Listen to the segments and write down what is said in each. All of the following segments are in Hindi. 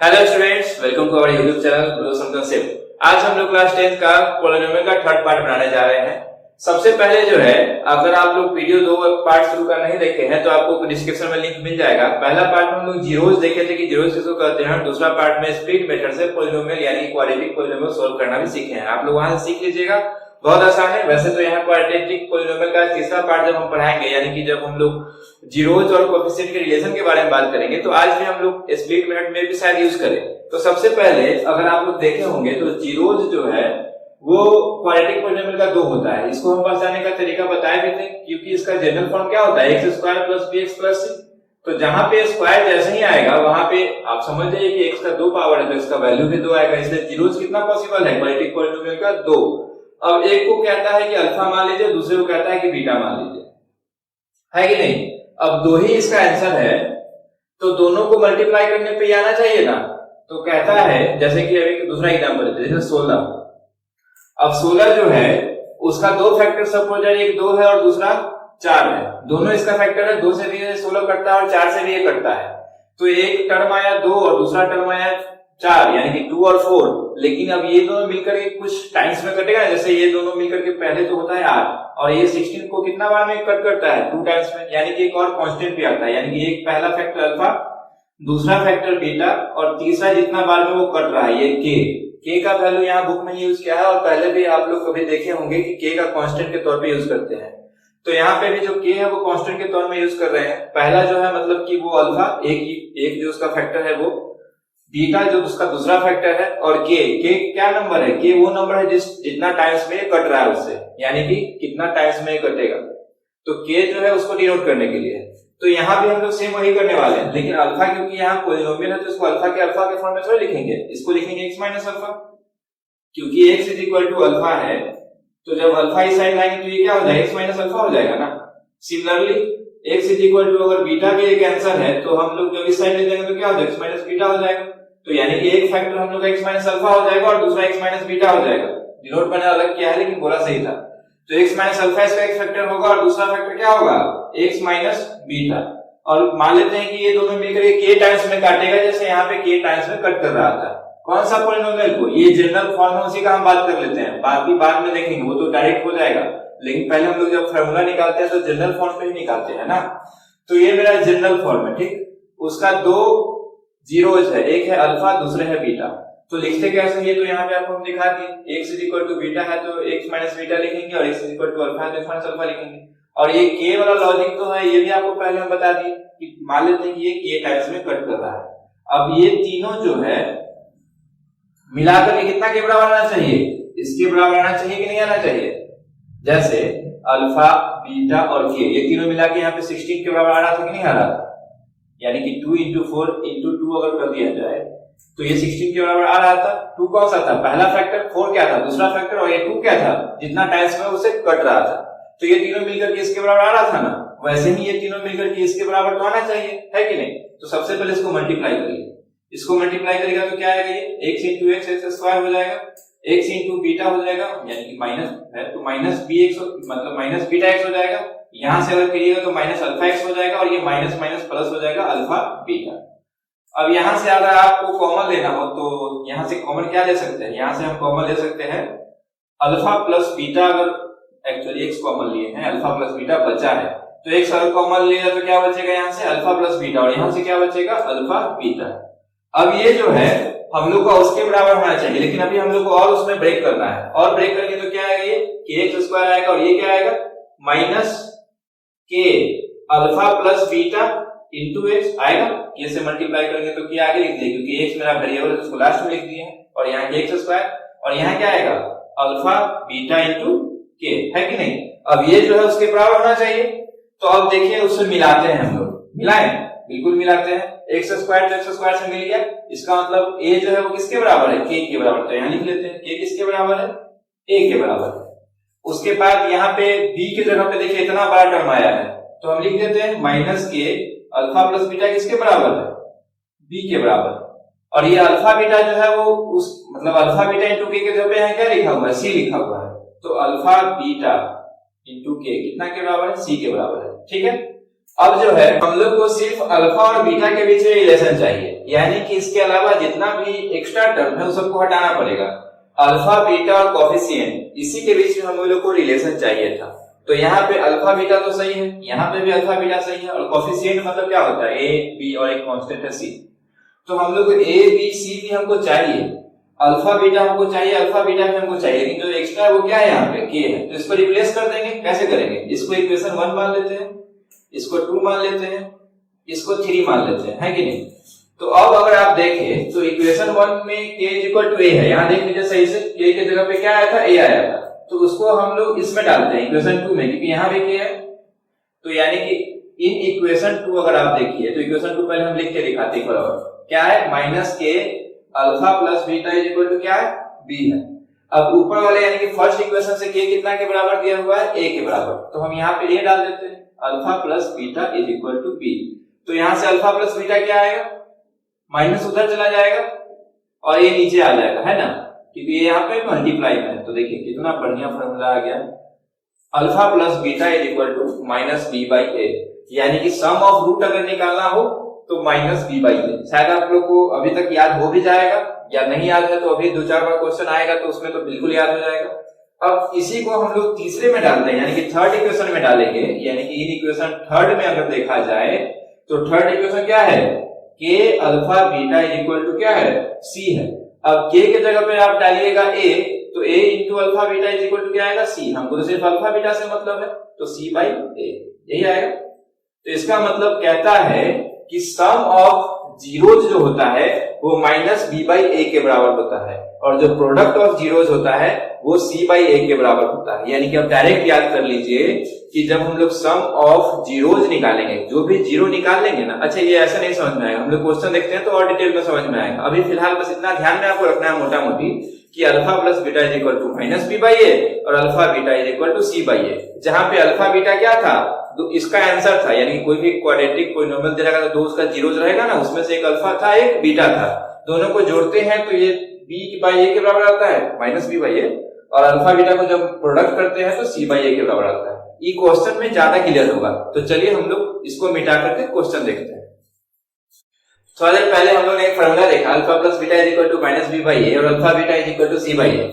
Hello students, welcome to our YouTube channel growth concept. आज हम लोग क्लास 10 का पॉलिनोमियल का थर्ड पार्ट बनाने जा रहे हैं। सबसे पहले जो है, अगर आप लोग वीडियो दो पार्ट शुरू का नहीं देखे हैं तो आपको डिस्क्रिप्शन में लिंक मिल जाएगा। पहला पार्ट में हम लोग जीरोस देखे थे कि जीरोस किसको कहते हैं। दूसरा पार्ट में स्प्लिट मेथड से पॉलिनोमियल यानी क्वाड्रेटिक पॉलिनोमियल सोल्व करना भी सीखे हैं। आप लोग वहां से सीख लीजिएगा, बहुत आसान है। वैसे तो यहाँ क्वाड्रेटिक पॉलिनोमियल का तीसरा पार्ट जब हम पढ़ाएंगे, यानी कि जब हम लोग जीरोस और कोएफिशिएंट के रिलेशन के बारे में बात करेंगे, तो आज भी हम लोग स्प्लिट मेथड में भी शायद यूज करें। तो सबसे पहले अगर आप लोग देखे होंगे तो जीरोस जो है वो क्वाड्रेटिक पॉलिनोमियल का 2 होता है। इसको हम पहचानने का तरीका बताए भी थे, क्योंकि इसका जनरल फॉर्म क्या होता है, x square plus bx plus c। तो जहां पे स्क्वायर जैसे ही आएगा वहां पे आप समझ जाइए कि x का 2 पावर है तो इसका वैल्यू भी 2 आएगा। इसलिए जीरोस कितना पॉसिबल है, क्वाड्रेटिक पॉलिनोमियल का 2। अब एक को कहता है कि अल्फा मान लीजिए, दूसरे को कहता है कि बीटा मान लीजिए, है कि नहीं। अब 2 ही इसका आंसर है तो दोनों को मल्टीप्लाई करने पे आना चाहिए ना। तो कहता है, जैसे कि अभी दूसरा एग्जांपल लेते हैं, जैसे 16। अब 16 जो है उसका 2 फैक्टर सपोज है, एक 2 है और दूसरा 4 है। दोनों इसका फैक्टर है, 2 से भी 16 कटता है और 4 से भी ये कटता है। तो एक टर्म आया 2 और दूसरा टर्म आया 4, यानी कि 2 और 4। लेकिन अब ये दोनों मिलकर के कुछ टाइम्स में कटेगा। जैसे ये दोनों मिलकर के पहले तो होता है 8 और ये 16 को कितना बार में कट करता है, 2 टाइम्स में, यानी कि एक और कांस्टेंट भी आता है। यानी कि एक पहला फैक्टर अल्फा, दूसरा फैक्टर बीटा और तीसरा जितना बार में वो कट रहा है ये के का वैल्यू यहाँ बुक में यूज किया है। और पहले भी आप लोग कभी देखे होंगे कि के का कांस्टेंट के तौर पे यूज करते हैं। तो यहाँ पे भी जो के है वो कांस्टेंट के तौर में यूज कर रहे हैं। पहला जो है मतलब कि वो अल्फा, एक जो उसका फैक्टर है वो, बीटा जो उसका दूसरा फैक्टर है, और के क्या नंबर है, के वो नंबर है जितना टाइम्स में कट रहा है उससे, यानी कि कितना टाइम्स में कटेगा। तो के जो है उसको डिनोट करने के लिए। तो यहाँ भी हम लोग सेम वही करने वाले हैं, लेकिन अल्फा क्योंकि यहाँ पॉलिनोमियल है तो इसको अल्फा के फॉर्म में थोड़ी लिखेंगे, इसको लिखेंगे x माइनस अल्फा। क्योंकि x is equal to alpha है तो जब अल्फा इस साइड लाएंगे तो ये क्या हो जाएगा, x माइनस अल्फा हो जाएगा ना। Similarly x is equal to अगर बीटा भी एक आंसर है तो हम लोग जब इस साइड ले जाएंगे तो क्या हो जाएगा, x माइनस बीटा हो जाएगा। तो यानी कि एक फैक्टर हम लोग का x माइनस अल्फा हो जाएगा और दूसरा x माइनस बीटा हो जाएगा। डिनोट मैंने अलग किया है लेकिन बोला सही था। तो x माइनस अल्फा इसका एक फैक्टर होगा और दूसरा फैक्टर क्या होगा, x माइनस बीटा। और मान लेते हैं कि ये दोनों मिलकर के टाइम्स में काटेगा, जैसे यहाँ पे के टाइम्स में कट कर रहा था। कौन सा पॉलिनोमियल को, ये जनरल फॉर्म है उसी का हम बात कर लेते हैं, बाकी बाद में देखेंगे, वो तो डायरेक्ट हो जाएगा। लेकिन पहले हम लोग जब फार्मूला निकालते हैं तो जनरल फॉर्म पे ही निकालते हैं ना। तो ये मेरा जनरल फॉर्म है, ठीक। उसका 2 जीरोस है, एक है अल्फा दूसरे है बीटा। तो लिखते कैसे हैं, तो यहाँ पे आपको हम दिखा दिए, x is equal to beta है तो x माइनस बीटा लिखेंगे और x is equal to alpha है तो x माइनस अल्फा लिखेंगे। और ये के वाला लॉजिक तो है, ये भी आपको पहले हम बता दिए कि मान लेते हैं कि ये के टाइम्स में कट कर रहा है। अब ये तीनों जो है मिलाकर के कितना के बराबर आना चाहिए, इसके बराबर आना चाहिए कि नहीं आना चाहिए। जैसे अल्फा बीटा और के ये तीनों मिला के यहाँ पे 16 के बराबर आ रहा था कि नहीं आ रहा था, यानी कि 2 into 4 into 2 अगर कर दिया जाए तो ये 16 के बराबर आ रहा था। 2 कौन सा था, पहला फैक्टर, 4 क्या था, दूसरा फैक्टर, और ये 2 क्या था, जितना टाइम्स में उसे कट रहा था। तो ये तीनों मिलकर के इसके बराबर आ रहा था ना, वैसे ही ये तीनों मिलकर के इसके बराबर तो आना चाहिए, है कि नहीं। तो सबसे पहले इसको मल्टीप्लाई करिए, इसको मल्टीप्लाई करेगा तो क्या आएगा, ये x into x स्क्वायर हो जाएगा, x into बीटा हो जाएगा, यानी कि माइनस है तो माइनस bx मतलब माइनस बीटा x हो जाएगा। यहां से अगर करिएगा तो माइनस अल्फा x हो जाएगा और ये माइनस माइनस प्लस हो जाएगा अल्फा बीटा। अब यहां से अगर आपको कॉमन लेना हो तो यहां से कॉमन क्या ले सकते हैं, यहां से हम कॉमन ले सकते हैं अल्फा प्लस बीटा। अगर एक्चुअली x कॉमन लिए हैं, अल्फा प्लस बीटा बचा है तो x अगर कॉमन लिया तो क्या बचेगा, यहाँ से अल्फा प्लस बीटा और यहाँ से क्या बचेगा, अल्फा बीटा। अब ये जो है हम लोग का उसके बराबर होना चाहिए, लेकिन अभी हम लोग को और उसमें ब्रेक करना है, और ब्रेक करके तो क्या आएगा, ये kx स्क्वायर आएगा और ये क्या आएगा, माइनस के alpha plus beta into x आएगा। के से मल्टीप्लाई करेंगे तो क्या आगे लिख दिए, क्योंकि एक्स मेरा वेरिएबल है तो उसको लास्ट में लिख दिए हैं, और यहाँ एक्स स्क्वायर और यहाँ क्या आएगा, अल्फा बीटा इंटू के, है कि नहीं। अब ये जो है उसके बराबर होना चाहिए। तो अब देखिए उससे मिलाते हैं हम लोग, मिलाएं, बिल्कुल मिलाते हैं। एक्स स्क्वायर तो एक्स स्क्वायर से मिल गया, इसका मतलब a जो है वो किसके बराबर है, k के बराबर। तो यहाँ लिख लेते हैं k किसके बराबर है, a के बराबर है। उसके बाद यहाँ पे b की जगह पे देखिए इतना बड़ा टर्म आया है तो हम लिख देते हैं माइनस के अल्फा प्लस बीटा किसके बराबर है, b के बराबर। और ये अल्फा बीटा जो है वो उस मतलब अल्फा बीटा इंटू के जगह पे यहाँ क्या लिखा हुआ है, c लिखा हुआ है। तो अल्फा बीटा इंटू के कितना के बराबर है, c के बराबर है, ठीक है। अब जो है हम लोग को सिर्फ अल्फा और बीटा के बीच में रिलेशन चाहिए, यानी कि इसके अलावा जितना भी एक्स्ट्रा टर्म है उस सबको हटाना पड़ेगा। अल्फा बीटा और कोफिशिएंट इसी के बीच में हम लोग को रिलेशन चाहिए था। तो यहाँ पे अल्फा बीटा तो सही है, यहाँ पे भी अल्फा बीटा सही है, और कोफिशिएंट मतलब क्या होता है, ए बी और एक कांस्टेंट है सी। तो हम लोग को ए बी सी भी हमको चाहिए, अल्फा बीटा हमको चाहिए, अल्फा बीटा भी हमको चाहिए, लेकिन जो एक्स्ट्रा है वो क्या है, यहाँ पे के है। तो इसको रिप्लेस कर देंगे। कैसे करेंगे, इसको इक्वेशन 1 मान लेते हैं, इसको 2 मान लेते हैं, इसको 3 मान लेते हैं, है कि नहीं। तो अब अगर आप देखें तो इक्वेशन 1 में k इक्वल टू a है, यहाँ देख लीजिए सही से, k के जगह पे क्या आया था, a आया था। तो उसको हम लोग इसमें डालते हैं इक्वेशन 2 में, क्योंकि यहाँ भी k है। तो यानी कि इन इक्वेशन 2 अगर आप देखिए तो इक्वेशन 2 पहले हम लिख के दिखाते हैं बराबर क्या है, माइनस के alpha plus beta is equal to क्या है, b है। अब ऊपर वाले यानी कि फर्स्ट इक्वेशन से k कितना के बराबर दिया हुआ है, a के बराबर। तो हम यहाँ पे a डाल देते हैं, alpha plus beta is equal to b। तो यहाँ से अल्फा प्लस बीटा क्या आएगा, माइनस उधर चला जाएगा और ये नीचे आ जाएगा, है ना, क्योंकि ये यहाँ पे मल्टीप्लाई में है। तो देखिए कितना बढ़िया फॉर्मूला आ गया, alpha plus beta is equal to minus B by A, यानी कि सम ऑफ रूट अगर निकालना हो तो माइनस बी बाई ए। शायद आप लोग को अभी तक याद हो भी जाएगा, या नहीं याद है तो अभी 2-4 बार क्वेश्चन आएगा तो उसमें तो बिल्कुल याद हो जाएगा। अब इसी को हम लोग तीसरे में डालते हैं, यानी कि थर्ड इक्वेशन में डालेंगे, यानी कि इन इक्वेशन थर्ड में अगर देखा जाए तो थर्ड इक्वेशन क्या है, के alpha beta is equal to क्या है, सी है। अब के के जगह पे आप डालिएगा a, तो a into alpha beta is equal to क्या आएगा, c। हमको तो सिर्फ अल्फा बीटा से मतलब है, तो c बाई a यही आएगा। तो इसका मतलब कहता है कि सम ऑफ जीरोज जो होता है वो माइनस b बाई a के बराबर होता है, और जो प्रोडक्ट ऑफ जीरोज होता है वो c बाई a के बराबर होता है। यानी कि आप डायरेक्ट याद कर लीजिए कि जब हम लोग सम ऑफ जीरोज निकालेंगे, जो भी जीरो निकाल लेंगे ना, अच्छा ये ऐसा नहीं समझ में आएगा, हम लोग क्वेश्चन देखते हैं तो और डिटेल में समझ में आएगा। अभी फिलहाल बस इतना ध्यान में आपको रखना है मोटा मोटी कि alpha plus beta is equal to minus B by A और alpha beta is equal to C by A. जहां पे अल्फा बीटा क्या था, तो इसका आंसर था, यानी कि कोई भी क्वाड्रेटिक पॉलिनोमियल दे रहेगा तो दो उसका जीरोज रहेगा ना, उसमें से एक अल्फा था एक बीटा था, दोनों को जोड़ते हैं तो ये बी बाई ए के बराबर आता है, माइनस बी बाई ए, और अल्फा बीटा को जब प्रोडक्ट करते हैं तो सी बाई ए के बराबर आता है। ये क्वेश्चन में ज्यादा क्लियर होगा। तो चलिए हम लोग इसको मिटा करके क्वेश्चन देखते हैं। थोड़ा देर पहले हम लोग ने एक फार्मूला देखा, alpha plus beta is equal to minus B by A और alpha beta is equal to C by A.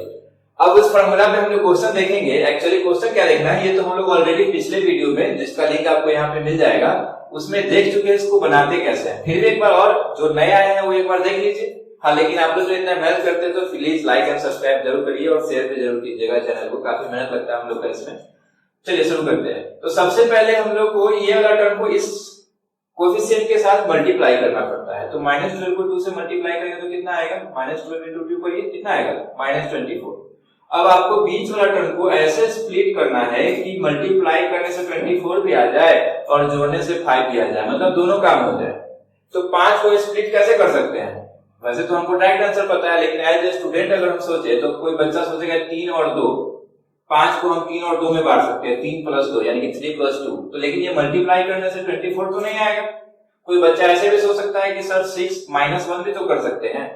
अब उस फार्मूला में हम लोग क्वेश्चन देखेंगे। एक्चुअली क्वेश्चन क्या देखना है, ये तो हम लोग ऑलरेडी पिछले वीडियो में, जिसका लिंक आपको यहाँ पे मिल जाएगा, उसमें देख चुके हैं इसको बनाते कैसे हैं। फिर भी एक बार और जो नए आए हैं वो एक बार देख लीजिए। हाँ, लेकिन आप लोग जो इतना मेहनत करते हैं तो प्लीज लाइक एंड सब्सक्राइब जरूर करिए और शेयर भी जरूर कीजिएगा चैनल को, काफी मेहनत लगता है हम लोग का इसमें। चलिए शुरू करते हैं। तो सबसे पहले हम लोग को ये वाला टर्म को इस कोएफिशिएंट के साथ मल्टीप्लाई करना पड़ता है। तो -12 को 2 से मल्टीप्लाई करेंगे तो कितना आएगा, -12 into 2 करिए, कितना आएगा, -24। अब आपको बीच वाला टर्म को ऐसे स्प्लिट करना है कि मल्टीप्लाई करने से 24 भी आ जाए और जोड़ने से 5 भी आ जाए, मतलब दोनों काम हो जाए। तो 5 को स्प्लिट कैसे कर सकते हैं, वैसे तो हमको डायरेक्ट आंसर पता है, लेकिन एज ए स्टूडेंट अगर हम सोचे तो कोई बच्चा सोचेगा 3 और 2, 5 को हम 3 और 2 में बांट सकते हैं, 3 प्लस 2 यानी कि 3 प्लस 2। तो लेकिन ये मल्टीप्लाई करने से 24 तो नहीं आएगा। कोई बच्चा ऐसे भी सोच सकता है कि सर 6 माइनस 1 भी तो कर सकते हैं,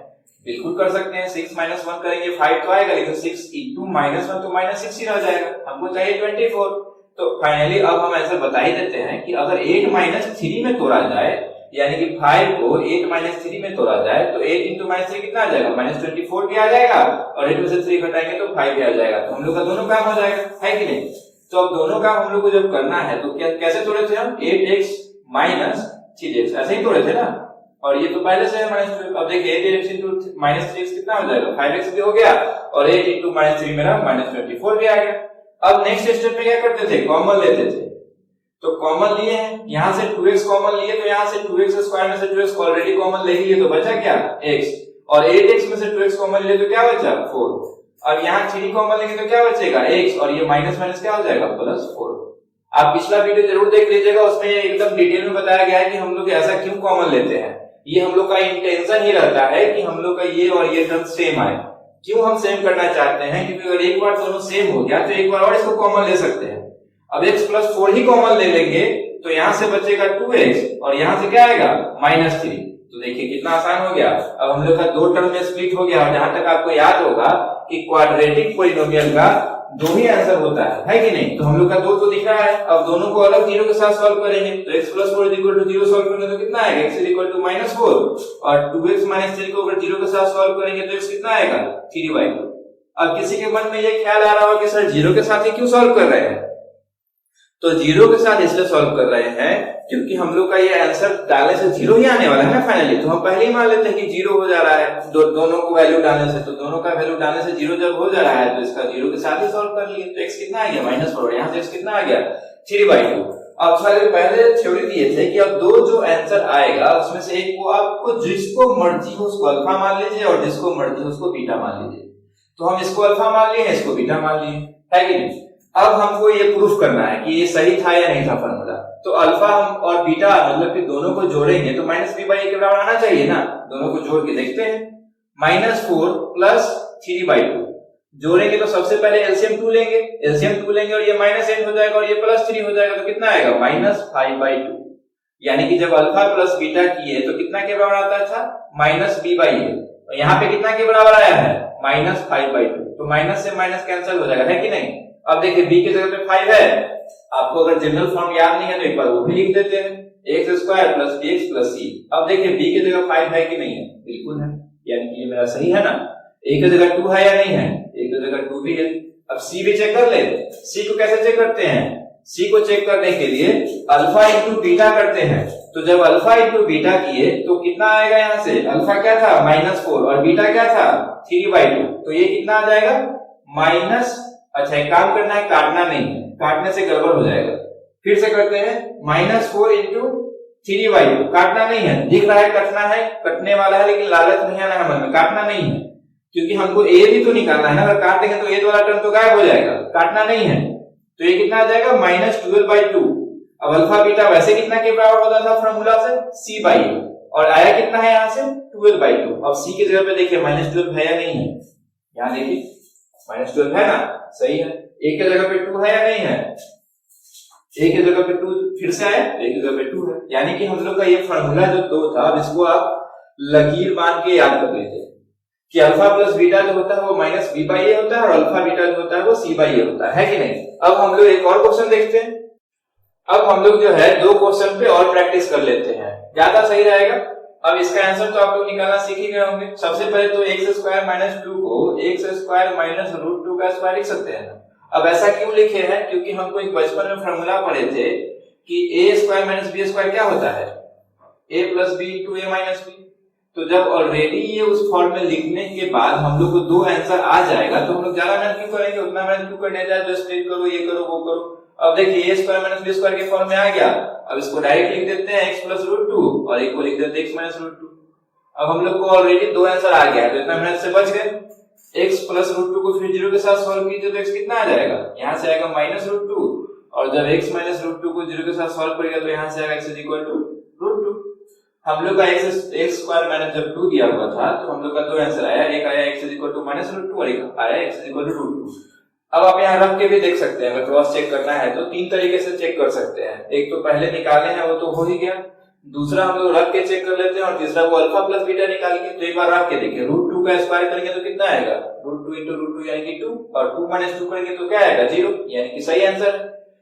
बिल्कुल कर सकते हैं। 6 माइनस 1 करेंगे 5 तो आएगा, लेकिन 6 इंटू -1 तो -6 ही रह जाएगा, हमको चाहिए 24। तो फाइनली अब हम ऐसा बता ही देते हैं कि अगर 8 - 3 में तोड़ा जाए, यानी कि 5 को 8 - 3 में तोड़ा जाए तो 8 इंटू -3 कितना आ जाएगा, -24 भी आ जाएगा, और 8 में से 3 घटाएंगे तो 5 भी आ जाएगा। तो हम लोग का दोनों काम हो जाएगा, है कि नहीं। तो अब दोनों काम हम लोग को जब करना है तो कैसे तोड़े थे हम, 8x - 3x ऐसे ही तोड़े थे ना, और ये तो पहले से है -12। अब देखिए 8x इंटू -3x कितना हो जाएगा, 5x भी हो गया, और 8 इंटू -3 मेरा -24 भी आ गया। अब नेक्स्ट स्टेप में क्या करते थे, कॉमन लेते थे। तो कॉमन लिए हैं, यहां से 2x कॉमन लिए, तो यहां से 2x स्क्वायर में से 2x ऑलरेडी कॉमन ले लिए, तो बचा क्या, x, और 8x में से 2x कॉमन लिए तो क्या बचा, 4। अब यहां 3 कॉमन लेंगे तो क्या बचेगा, x, और ये माइनस माइनस क्या हो जाएगा, +4। आप पिछला वीडियो जरूर देख लीजिएगा, उसमें एकदम डिटेल में बताया गया है कि हम लोग ऐसा क्यों कॉमन लेते हैं। ये हम लोग का इंटेंशन ही रहता है कि हम लोग का ये और ये टर्म सेम आए। क्यों हम सेम करना चाहते हैं, क्योंकि अगर एक बार दोनों सेम हो गया तो एक बार और इसको कॉमन ले सकते हैं। अब x +4 ही कॉमन ले लेंगे तो यहां से बचेगा 2x, और यहां से क्या आएगा, -3। तो देखिए कितना आसान हो गया। अब हम लोग का दो टर्म में स्प्लिट हो गया, और जहां तक आपको याद होगा कि क्वाड्रेटिक पॉलिनोमियल का दो ही आंसर होता है कि नहीं। तो हम लोग का दो तो दिख रहा है, अब दोनों को अलग जीरो के साथ सॉल्व करेंगे। तो x + 4 = 0 सॉल्व करेंगे तो कितना आएगा, x = -4, और 2x - 3 को अगर 0 के साथ सॉल्व करेंगे तो x कितना आएगा, 3/2। अब किसी के मन में ये ख्याल आ रहा होगा कि सर 0 के साथ ही क्यों सॉल्व कर रहे हैं, तो 0 के साथ इसलिए सॉल्व कर रहे हैं क्योंकि हम लोग का ये आंसर डालने से 0 ही आने वाला है ना फाइनली। तो हम पहले ही मान लेते हैं कि 0 हो जा रहा है दोनों को वैल्यू डालने से। तो दोनों का वैल्यू डालने से 0 जब हो जा रहा है तो इसका 0 के साथ ही सॉल्व कर लिए। तो x कितना आ गया, -4, यहाँ से x कितना आ गया, 3/2। अब सारे पहले थ्योरी दिए थे कि अब दो जो आंसर आएगा उसमें से एक को आपको जिसको मर्जी हो उसको अल्फा मान लीजिए, और जिसको मर्जी हो उसको बीटा मान लीजिए। तो हम इसको अल्फा मान लिए, इसको बीटा मान लिए, है कि नहीं। अब हमको ये प्रूफ करना है कि ये सही था या नहीं था फॉर्मूला। तो अल्फा हम और बीटा मतलब कि दोनों को जोड़ेंगे तो -b/a के बराबर आना चाहिए ना। दोनों को जोड़ के देखते हैं, -4 + 3/2 जोड़ेंगे तो सबसे पहले एलसीएम 2 लेंगे, और ये -8 हो जाएगा और ये +3 हो जाएगा तो कितना आएगा, -5/2। यानी कि जब अल्फा प्लस बीटा किए तो कितना के बराबर आता था, -b/a। यहाँ पे कितना के बराबर आया है, -5/2। तो माइनस से माइनस कैंसिल हो जाएगा, है कि नहीं। अब देखिए b की जगह पे 5 है, आपको अगर जनरल फॉर्म याद नहीं है तो एक बार वो भी लिख देते हैं, x² + bx + c। अब देखिए b की जगह 5 है कि नहीं है, बिल्कुल है, यानी कि ये मेरा सही है ना। a की जगह 2 है या नहीं है, a की जगह 2 भी है। अब c भी चेक कर ले। c को कैसे चेक करते हैं, c को चेक करने के लिए अल्फा इंटू बीटा करते हैं। तो जब अल्फा इंटू बीटा किए तो कितना आएगा, यहाँ से अल्फा क्या था, -4, और बीटा क्या था, 3/2। तो ये कितना आ जाएगा, माइनस, अच्छा एक काम करना है, काटना नहीं है, काटने से गड़बड़ हो जाएगा। फिर से करते हैं, -4 × 3/2, काटना नहीं है, दिख रहा है कटना है, कटने वाला है, लेकिन लालच नहीं आना है मन में, काटना नहीं है क्योंकि हमको a भी तो निकालना है ना। अगर काट देंगे तो a वाला टर्म तो गायब हो जाएगा, काटना नहीं है। तो ये कितना आ जाएगा, -12/2। अब अल्फा बीटा वैसे कितना के बराबर होता था फॉर्मूला से, c/a, और आया कितना है यहाँ से, 12/2। अब c की जगह पे देखिए -12 है या नहीं है, यहाँ देखिए -12 है ना, सही है। a की जगह पे 2 है या नहीं है, a की जगह पे 2 फिर से आया, a की जगह पे 2 है। यानी कि हम लोग का ये फॉर्मूला जो 2 था, अब इसको आप लकीर मान के याद कर लीजिए कि अल्फा प्लस बीटा जो होता है वो -b/a होता है, और अल्फा बीटा जो होता है वो c/a होता है कि नहीं। अब हम लोग एक और क्वेश्चन देखते हैं। अब हम लोग जो है 2 क्वेश्चन पे और प्रैक्टिस कर लेते हैं, ज्यादा सही रहेगा। अब इसका आंसर तो आप लोग निकालना सीख ही गए होंगे। सबसे पहले तो x² - 2 को x² - √2 का स्क्वायर लिख सकते हैं। अब ऐसा क्यों लिखे हैं, क्योंकि हमको एक बचपन में फॉर्मूला पढ़े थे कि a² - b² क्या होता है, a + b × a - b। तो जब ऑलरेडी ये उस फॉर्म में लिखने के बाद हम लोग को 2 आंसर आ जाएगा तो हम लोग ज्यादा मेहनत क्यों करेंगे, उतना मेहनत क्यों करने जाए, जो स्प्लिट करो, ये करो, वो करो। अब देखिए a² - b² के फॉर्म में आ गया। अब इसको डायरेक्ट लिख देते हैं x + √2, और एक को लिख देते हैं x - √2। अब हम लोग को ऑलरेडी 2 आंसर आ गया, तो इतना मेहनत से बच गए। x + √2 को फिर 0 के साथ सॉल्व कीजिए तो x कितना आ जाएगा, यहाँ से आएगा -√2, और जब x - √2 को 0 के साथ सॉल्व करेगा तो यहाँ से आएगा x = √2। हम लोग का x² जब 2 दिया हुआ था तो हम लोग का 2 आंसर आया, एक आया x = -√2 और एक आया x = √2। अब आप यहाँ रख के भी देख सकते हैं, अगर क्रॉस चेक करना है तो 3 तरीके से चेक कर सकते हैं। एक तो पहले निकाले हैं वो तो हो ही गया, दूसरा हम लोग रख के चेक कर लेते हैं, और तीसरा वो अल्फा प्लस बीटा निकाल के। तो एक बार रख के देखिए, √2 का स्क्वायर करेंगे तो कितना आएगा, √2 × √2 यानी कि 2, और 2 - 2 करेंगे तो क्या आएगा, 0, यानी कि सही आंसर।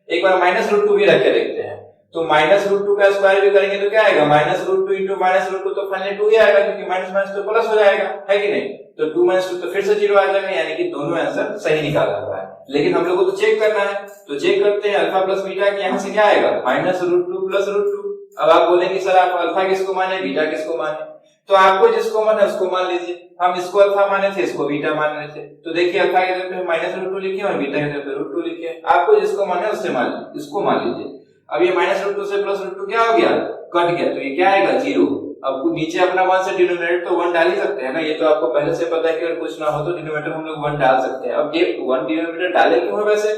एक बार -√2 भी रख के देखते हैं, तो -√2 का स्क्वायर भी करेंगे तो क्या आएगा, -√2 × -√2, तो फाइनली 2 ही आएगा, क्योंकि माइनस तो प्लस हो जाएगा, है कि नहीं। तो 2 - 2 तो फिर से 0 आ जाएगा, यानी कि दोनों आंसर सही निकाला हुआ है। लेकिन हम लोग को तो चेक करना है, तो चेक करते हैं अल्फा प्लस बीटा के, यहाँ से क्या आएगा, -√2 + √2। अब आप बोलेंगे सर आप अल्फा किसको माने, बीटा किसको माने, तो आपको जिसको मन है उसको मान लीजिए। हम इसको अल्फा माने थे, इसको बीटा मान रहे थे, तो देखिए अल्फा की जगह पे -√2 लिखे और बीटा की जगह पे √2 लिखे। आपको जिसको मन है उससे मान लीजिए, इसको मान लीजिए। अब ये -√2 से +√2 क्या हो गया, कट गया, तो ये क्या आएगा, 0। अब नीचे अपना 1 से डिनोमिनेटर तो 1 डाल ही सकते हैं ना, ये तो आपको पहले से पता है कि अगर कुछ ना हो तो डिनोमिनेटर हम लोग 1 डाल सकते हैं। अब ये 1 डिनोमिनेटर डाले क्यों है वैसे,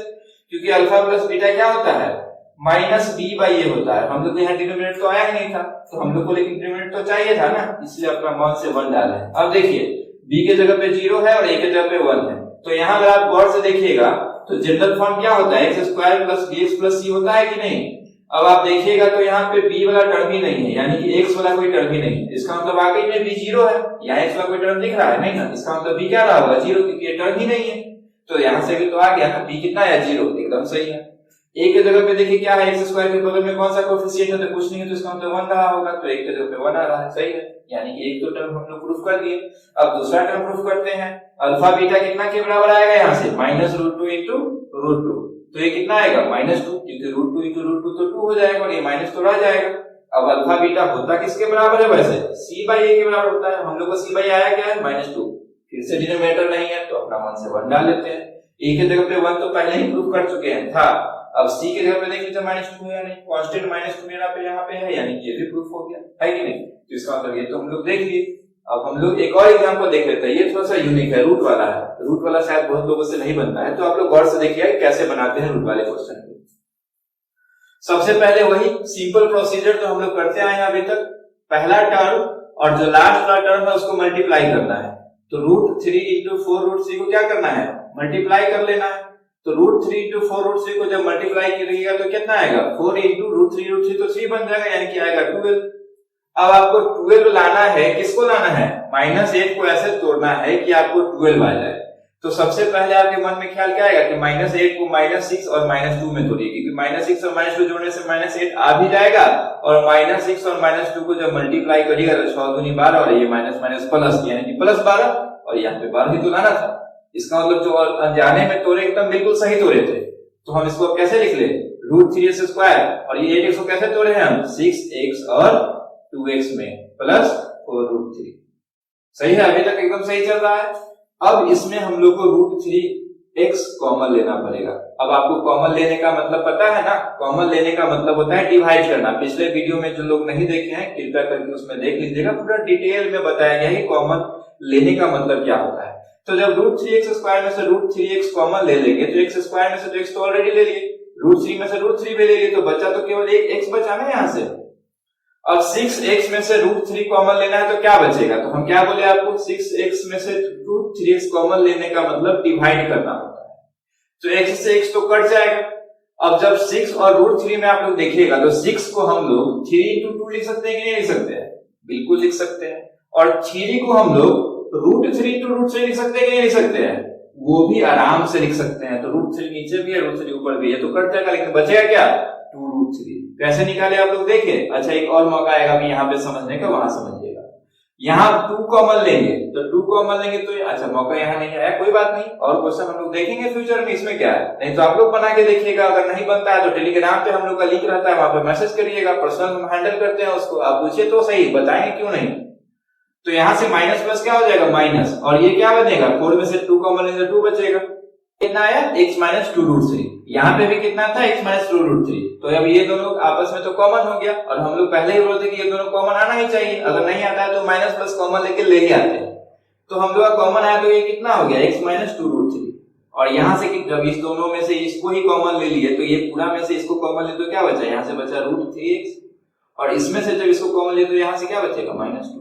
क्योंकि अल्फा प्लस बीटा क्या होता है, -b/a होता है। हम लोग को यहाँ डिनोमिनेटर तो आया ही नहीं था, तो हम लोग को लेकिन डिनोमिनेटर तो चाहिए था ना, इसलिए अपना 1 से 1 डाला है। अब देखिए b की जगह पे 0 है और a की जगह पे 1 है, तो यहाँ अगर आप गौर से देखिएगा तो जनरल फॉर्म क्या होता है, x² + bx + c होता है कि नहीं। अब आप देखिएगा तो यहाँ पे b वाला टर्म ही नहीं है, यानी कि x वाला कोई टर्म ही नहीं है। इसका मतलब वाकई में b जीरो है। यहाँ x वाला कोई टर्म दिख रहा है नहीं ना, इसका मतलब b क्या रहा होगा, जीरो, क्योंकि ये टर्म ही नहीं है। तो यहाँ से भी तो आ गया ना, b कितना है, जीरो, एकदम सही है। a के जगह पे देखिए क्या है, x स्क्वायर के बगल में कौन सा कोएफिशिएंट है, तो कुछ नहीं है, तो इसका मतलब 1 रहा होगा, तो 1 के जगह पे 1 आ रहा है, सही है। यानी कि एक तो टर्म हम लोग प्रूफ कर दिए। अब दूसरा टर्म प्रूफ करते हैं। अल्फा बीटा कितना के बराबर आएगा, यहाँ से -√2 into √2, तो ये कितना आएगा, -2, क्योंकि √2 into √2 तो 2 हो जाएगा और ये माइनस तो रह जाएगा। अब अल्फा बीटा होता किसके बराबर है, वैसे c/a के बराबर होता है। हम लोग को c/a आया क्या है, -2, फिर से डिनोमिनेटर नहीं है तो अपना मान से 1 डाल लेते हैं। a के जगह पे 1 तो पहले ही प्रूफ कर चुके हैं था। अब c के जगह पे देख लीजिए -2 है या नहीं, कांस्टेंट -2 मेरा पे यहाँ पे है, यानी कि ये भी प्रूफ हो गया है कि नहीं। तो इसका मतलब ये तो हम लोग देख लिए। अब हम लोग एक और एग्जांपल देख लेते हैं, ये थोड़ा सा यूनिक है, रूट वाला है। रूट वाला शायद बहुत लोगों से नहीं बनता है, तो आप लोग गौर से देखिए कैसे बनाते हैं रूट वाले क्वेश्चन को। सबसे पहले वही सिंपल प्रोसीजर जो हम लोग करते आए हैं अभी तक, पहला टर्म और जो लास्ट वाला टर्म है उसको मल्टीप्लाई करना है। तो √3 into 4√3 को क्या करना है, मल्टीप्लाई कर लेना है। तो √3 into 4√3 को जब मल्टीप्लाई करिएगा तो कितना आएगा, 4 into √3 तो 3 बन जाएगा, यानी कि आएगा 12। अब आपको 12 लाना है, किसको लाना है, -8 को ऐसे तोड़ना है कि आपको 12 आ जाए। तो सबसे पहले आपके मन में ख्याल क्या आएगा कि -8 को -6 और -2 में तोड़िए, क्योंकि -6 और -2 जोड़ने से -8 आ भी जाएगा, और -6 और -2 को जब मल्टीप्लाई करिएगा तो 6 दूनी 12 और ये माइनस माइनस प्लस, यानी कि +12, और यहाँ पे 12 ही तो लाना था। इसका मतलब जो अनजाने में तोड़े एकदम बिल्कुल सही तोड़े थे। तो हम इसको कैसे लिख ले, √3x², और ये 8x को कैसे तोड़े हैं हम, 6x और 2x में प्लस 4√3, सही है, अभी तक एकदम सही चल रहा है। अब इसमें हम लोग को √3x कॉमन लेना पड़ेगा। अब आपको कॉमन लेने का मतलब पता है ना, कॉमन लेने का मतलब होता है डिवाइड करना। पिछले वीडियो में जो लोग नहीं देखे हैं कृपया करके उसमें देख लीजिएगा, पूरा डिटेल में बताया गया है कि कॉमन लेने का मतलब क्या होता है। तो जब √3x² में से √3x कॉमन ले लेंगे तो x² में से तो x तो ऑलरेडी ले लिए, √3 में से √3 भी ले लिए, तो बचा तो केवल एक x बचा ना यहाँ से। अब 6x में से √3 कॉमन लेना है तो क्या बचेगा, तो हम क्या बोले आपको, 6x में से √3x कॉमन लेने का मतलब डिवाइड करना होता है। तो x से x तो कट जाएगा। अब जब 6 और √3 में आप लोग देखिएगा तो 6 को हम लोग 3 into 2 लिख सकते हैं कि नहीं लिख सकते हैं, बिल्कुल लिख सकते हैं। और 3 को हम लोग √3 into √3 लिख सकते हैं कि नहीं लिख सकते हैं, वो भी आराम से लिख सकते हैं। तो √3 नीचे भी है, √3 ऊपर भी है, तो कट जाएगा, लेकिन बचेगा क्या, 2√3। कैसे निकाले आप लोग देखिए। अच्छा, एक और मौका आएगा भी यहाँ पे समझने का, वहां समझिएगा। यहाँ 2 कॉमन लेंगे तो 2 कॉमन लेंगे तो अच्छा मौका यहाँ नहीं आया, कोई बात नहीं, और क्वेश्चन हम लोग देखेंगे फ्यूचर में, इसमें क्या है। नहीं तो आप लोग बना के देखिएगा, अगर नहीं बनता है तो टेलीग्राम पे हम लोग का लिंक रहता है, वहां पे मैसेज करिएगा, पर्सनल हम हैंडल करते हैं उसको, आप पूछिए तो सही, बताएंगे क्यों नहीं। तो यहाँ से माइनस प्लस क्या हो जाएगा, माइनस, और ये क्या बनेगा, 4 में से 2 कॉमन लेंगे 2 बचेगा। कितना आया, x - 2√3। यहाँ पे भी कितना था, x - 2√3। तो अब ये दोनों आपस में तो कॉमन हो गया, और हम लोग पहले ही बोलते कि ये दोनों कॉमन आना ही चाहिए, अगर नहीं आता है तो माइनस प्लस कॉमन लेके ले ही आते हैं। तो हम लोग का कॉमन आया तो ये कितना हो गया, x - 2√3। और यहाँ से जब इस दोनों में से इसको ही कॉमन ले लिए तो ये पूरा में से इसको कॉमन ले तो क्या बचा, यहाँ से बचा √3x, और इसमें से जब इसको कॉमन ले तो यहाँ से क्या बचेगा, -2।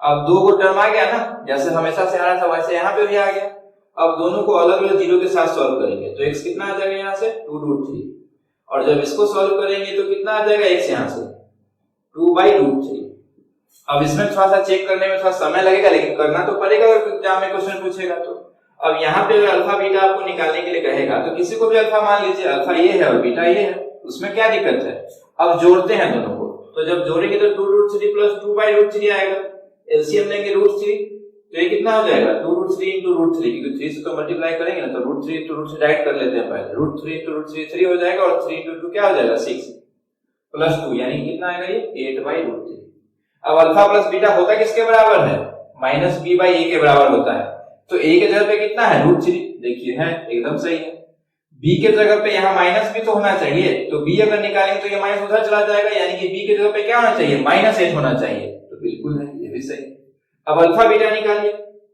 अब 2 को टर्म आ गया ना, जैसे हमेशा से आ रहा था वैसे यहाँ पे भी आ गया। अब दोनों को अलग अलग जीरो के साथ सॉल्व करेंगे तो x कितना आ जाएगा यहाँ से, 2√3, और जब इसको सॉल्व करेंगे तो कितना आ जाएगा x यहाँ से, 2/√3। अब इसमें थोड़ा सा चेक करने में थोड़ा समय लगेगा, लेकिन करना तो पड़ेगा अगर एग्जाम में क्वेश्चन पूछेगा तो। अब यहाँ पे अल्फा बीटा आपको निकालने के लिए कहेगा तो किसी को भी अल्फा मान लीजिए, अल्फा ये है और बीटा ये है, उसमें क्या दिक्कत है। अब जोड़ते हैं दोनों को, तो जब जोड़ेंगे तो 2√3 + 2/√3 आएगा। एलसीएम लेंगे √3, तो ये कितना हो जाएगा, 2√3 into √3, क्योंकि 3 से तो मल्टीप्लाई करेंगे ना, तो √3 into √3 डायरेक्ट कर लेते हैं पहले। √3 into √3 3 हो जाएगा, और 3 into 2 क्या हो जाएगा, 6 प्लस 2, यानी कितना आएगा ये, 8/√3। अब अल्फा प्लस बीटा होता किसके बराबर है, -b/a के बराबर होता है। तो a के जगह पे कितना है, √3, देखिए है एकदम सही है। b के जगह पे यहाँ माइनस भी तो होना चाहिए, तो b अगर निकालेंगे तो ये माइनस उधर चला जाएगा, यानी कि b के जगह पे क्या होना चाहिए, -8 होना चाहिए। तो बिल्कुल है, ये भी सही। अब अल्फा बीटा निकालिए,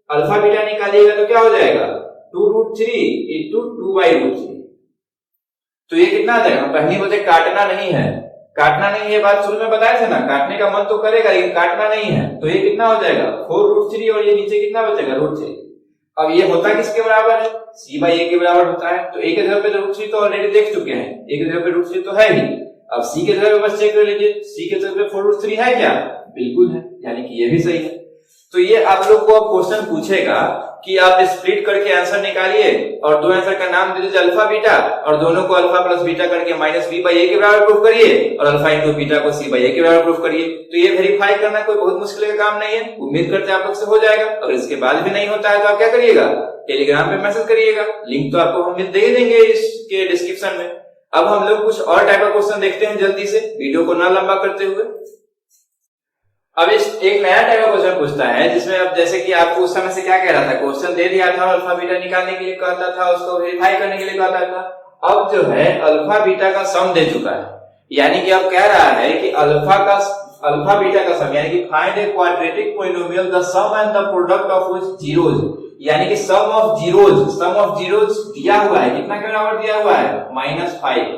अल्फा बीटा निकालिएगा तो क्या हो जाएगा, 2√3 into 2/√3। तो ये कितना आ जाएगा, पहली वजह काटना नहीं है, काटना नहीं है, बात शुरू में बताए थे ना, काटने का मन तो करेगा लेकिन काटना नहीं है। तो ये कितना हो जाएगा, 4√3, और ये नीचे कितना बचेगा, √3। अब ये होता किसके बराबर है, c/a के बराबर होता है। तो a के जगह पे √3 तो ऑलरेडी देख चुके हैं, a के जगह पे √3 तो है ही, अब c के जगह पे बस चेक कर लीजिए, c के जगह पे 4√3 है क्या? बिल्कुल है, यानी कि ये भी सही है। तो ये आप लोग को अब क्वेश्चन पूछेगा कि आप स्प्लिट करके आंसर निकालिए और दो आंसर का नाम दे दीजिए अल्फा बीटा, और दोनों को अल्फा प्लस बीटा करके माइनस b बाई a के बराबर प्रूफ करिए, और अल्फा इंटू बीटा को c बाई a के बराबर प्रूफ करिए। तो ये वेरीफाई करना कोई बहुत मुश्किल का काम नहीं है, उम्मीद करते हैं आप लोग से हो जाएगा। अगर इसके बाद भी नहीं होता है तो आप क्या करिएगा, टेलीग्राम पे मैसेज करिएगा, लिंक तो आपको हम दे देंगे इसके डिस्क्रिप्शन में। अब हम लोग कुछ और टाइप का क्वेश्चन देखते हैं जल्दी से, वीडियो को ना लंबा करते हुए। अब इस एक नया टाइप का क्वेश्चन पूछता है जिसमें अब जैसे कि आपको उस समय से क्या कह रहा था, क्वेश्चन दे दिया था, अल्फा बीटा निकालने के लिए कहता था, उसको वेरीफाई करने के लिए कहता था। अब जो है अल्फा बीटा का सम दे चुका है, यानी कि अब कह रहा है कि अल्फा बीटा का सम, यानी कि find a quadratic polynomial the sum and the product of which zeros, यानी कि सम ऑफ जीरोज दिया हुआ है, कितना के बराबर दिया हुआ है, -5,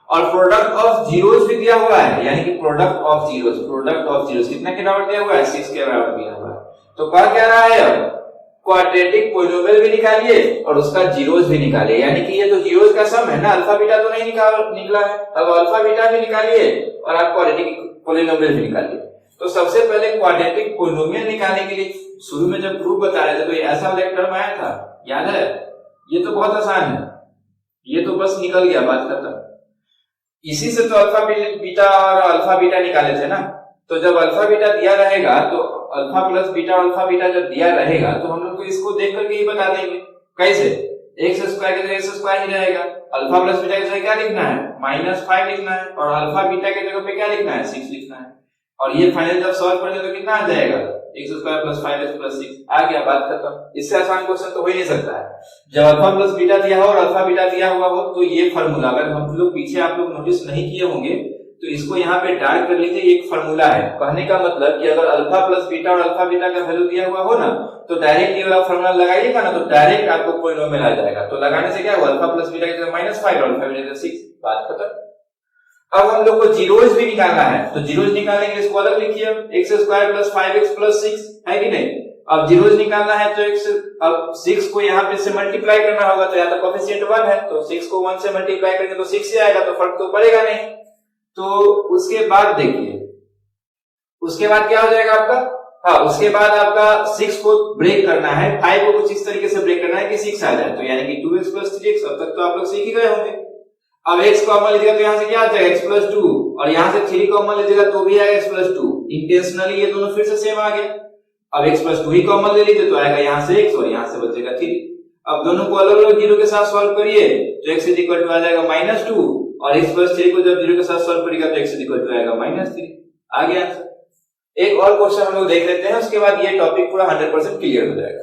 और प्रोडक्ट ऑफ जीरोज भी दिया हुआ है, यानी कि प्रोडक्ट ऑफ जीरोज कितना के बराबर दिया हुआ है, 6 के बराबर दिया हुआ है। तो क्या रहा है, अब क्वाड्रेटिक पॉलिनोमियल भी निकालिए और उसका जीरोज भी निकालिए, यानी कि ये तो जीरोज का सम है ना, अल्फा बीटा तो नहीं निकला है, अब अल्फा बीटा भी निकालिए और आप क्वाड्रेटिक पॉलिनोमियल भी निकालिए। तो सबसे पहले क्वाड्रेटिक पॉलिनोमियल निकालने के लिए शुरू में जब प्रूफ बता रहे थे तो ऐसा वाला एक टर्म आया था, याद है? ये तो बहुत आसान है, ये तो बस निकल गया, बात खत्म। इसी से तो अल्फा बीटा और अल्फा बीटा निकाले थे ना। तो जब अल्फा बीटा दिया रहेगा तो alpha plus beta alpha beta जब दिया रहेगा तो हम लोग को इसको देख करके ही बता देंगे। कैसे? एक्स स्क्वायर की जगह एक्स स्क्वायर ही रहेगा, अल्फा प्लस बीटा की जगह क्या लिखना है, -5 लिखना है, और अल्फा बीटा की जगह पे क्या लिखना है, 6 लिखना है। और ये फाइनल जब सॉल्व करेंगे तो कितना आ जाएगा, x square plus 5x plus 6 आ गया, बात खत्म। इससे आसान क्वेश्चन तो हो ही नहीं सकता है। जब अल्फा प्लस बीटा दिया हो और अल्फा बीटा दिया हुआ हो तो ये फार्मूला, अगर हम लोग पीछे आप लोग नोटिस नहीं किए होंगे तो इसको यहाँ पे डार्क कर लीजिए, एक फार्मूला है। कहने का मतलब कि अगर अल्फा प्लस बीटा और अल्फा बीटा का वैल्यू दिया हुआ हो ना तो डायरेक्ट ये वाला फार्मूला लगाइएगा ना तो डायरेक्ट आपको पॉलिनोमियल आ जाएगा। तो लगाने से क्या हुआ, अल्फा प्लस बीटा की जगह -5 और अल्फा बीटा की जगह 6, बात खत्म। अब हम लोग को जीरोज भी निकालना है, तो जीरोज निकालने के लिए इसको अलग लिखिए, x square plus 5x plus 6 है कि नहीं। अब जीरोज निकालना है तो अब 6 को यहाँ पे से मल्टीप्लाई करना होगा, तो या तो कोएफिशिएंट 1 है तो 6 को 1 से मल्टीप्लाई करेंगे तो 6 ही आएगा, तो फर्क तो पड़ेगा नहीं। तो उसके बाद देखिए, उसके बाद क्या हो जाएगा आपका, हाँ उसके बाद आपका 6 को ब्रेक करना है, 5 को कुछ इस तरीके से ब्रेक करना है कि 6 आ जाए, तो यानी कि 2x प्लस 3x। अब तक तो आप लोग सीख ही गए होंगे। अब x कॉमन लीजिएगा तो यहाँ से क्या आ जाएगा, x प्लस 2, और यहाँ से 3 कॉमन लीजिएगा तो भी आएगा x प्लस 2। इंटेंशनली ये दोनों फिर से सेम आ गए। अब x प्लस 2 ही कॉमन ले लीजिए तो आएगा यहाँ से x और यहाँ से बचेगा 3। अब दोनों को अलग अलग जीरो के साथ सॉल्व करिए तो x इक्वल टू आ जाएगा -2, और x प्लस 3 को जब जीरो के साथ सॉल्व करिएगा तो x इक्वल टू आएगा -3। आ गया आंसर। एक और क्वेश्चन हम लोग देख लेते हैं, उसके बाद ये टॉपिक पूरा 100% क्लियर हो जाएगा।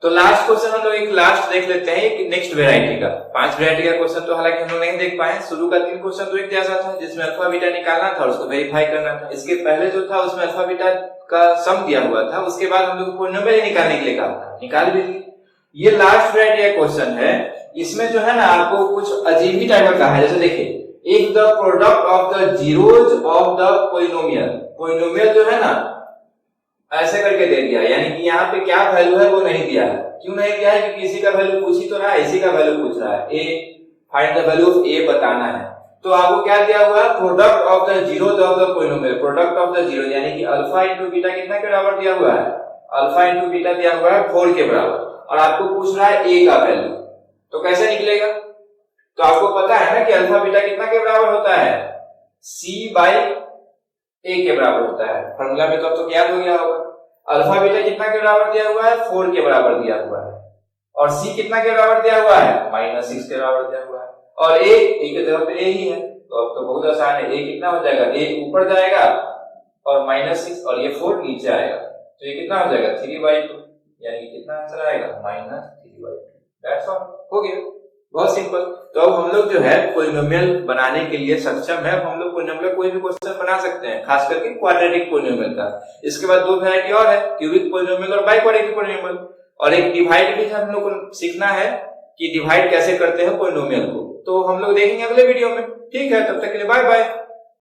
तो लास्ट क्वेश्चन हम लोग एक लास्ट देख लेते हैं, एक नेक्स्ट वैरायटी का। 5 वैरायटी का क्वेश्चन तो हालांकि हम लोग नहीं देख पाए। शुरू का 3 क्वेश्चन तो एक जैसा था जिसमें अल्फा बीटा निकालना था और उसको वेरीफाई करना था। इसके पहले जो था उसमें अल्फा बीटा का सम दिया हुआ था, उसके बाद हम लोग पॉलिनोमियल निकालने के लिए कहा था, निकाल भी लिए। ये लास्ट वैरायटी का क्वेश्चन है, इसमें जो है ना आपको कुछ अजीब ही टाइप का कहा है। जैसे देखिए, if the product of the zeros of the polynomial जो है ना ऐसे करके दे दिया, यानी कि यहाँ पे क्या वैल्यू है वो नहीं दिया है। क्यों नहीं दिया है, क्योंकि इसी का वैल्यू पूछ ही तो रहा है, इसी का वैल्यू पूछ रहा है। ए फाइंड द वैल्यू ऑफ ए बताना है, तो आपको क्या दिया हुआ है, product of the zeros of the polynomial, product of the zero, यानी कि अल्फा इंटू बीटा कितना के बराबर दिया हुआ है, अल्फा इंटू बीटा दिया हुआ है 4 के बराबर, और आपको पूछ रहा है ए का वैल्यू। तो कैसे निकलेगा, तो आपको पता है ना कि अल्फा बीटा कितना के बराबर होता है, c बाई a के बराबर होता है। फॉर्मूला में तो अब तो याद हो गया होगा। अल्फा बीटा कितना के बराबर दिया हुआ है, 4 के बराबर दिया हुआ है, और c कितना के बराबर दिया हुआ है, -6 के बराबर दिया हुआ है, और a की जगह पे a ही है। तो अब तो बहुत आसान है, a कितना हो जाएगा, a ऊपर जाएगा और -6, और ये 4 नीचे आएगा, तो ये कितना हो जाएगा 3/2, यानी कि कितना आंसर आएगा -3/2। दैट्स ऑल, हो गया, बहुत सिंपल। तो अब हम लोग जो है पॉलिनोमियल बनाने के लिए सक्षम है। हम लोग पॉलिनोमियल कोई भी क्वेश्चन बना सकते हैं, खास करके क्वाड्रेटिक पॉलिनोमियल का। इसके बाद 2 वैरायटी और है, क्यूबिक पॉलिनोमियल और बाइक्वाड्रेटिक पॉलिनोमियल, और एक डिवाइड भी हम लोग को सीखना है कि डिवाइड कैसे करते हैं पॉलिनोमियल को। तो हम लोग देखेंगे अगले वीडियो में। ठीक है, तब तक के लिए बाय बाय।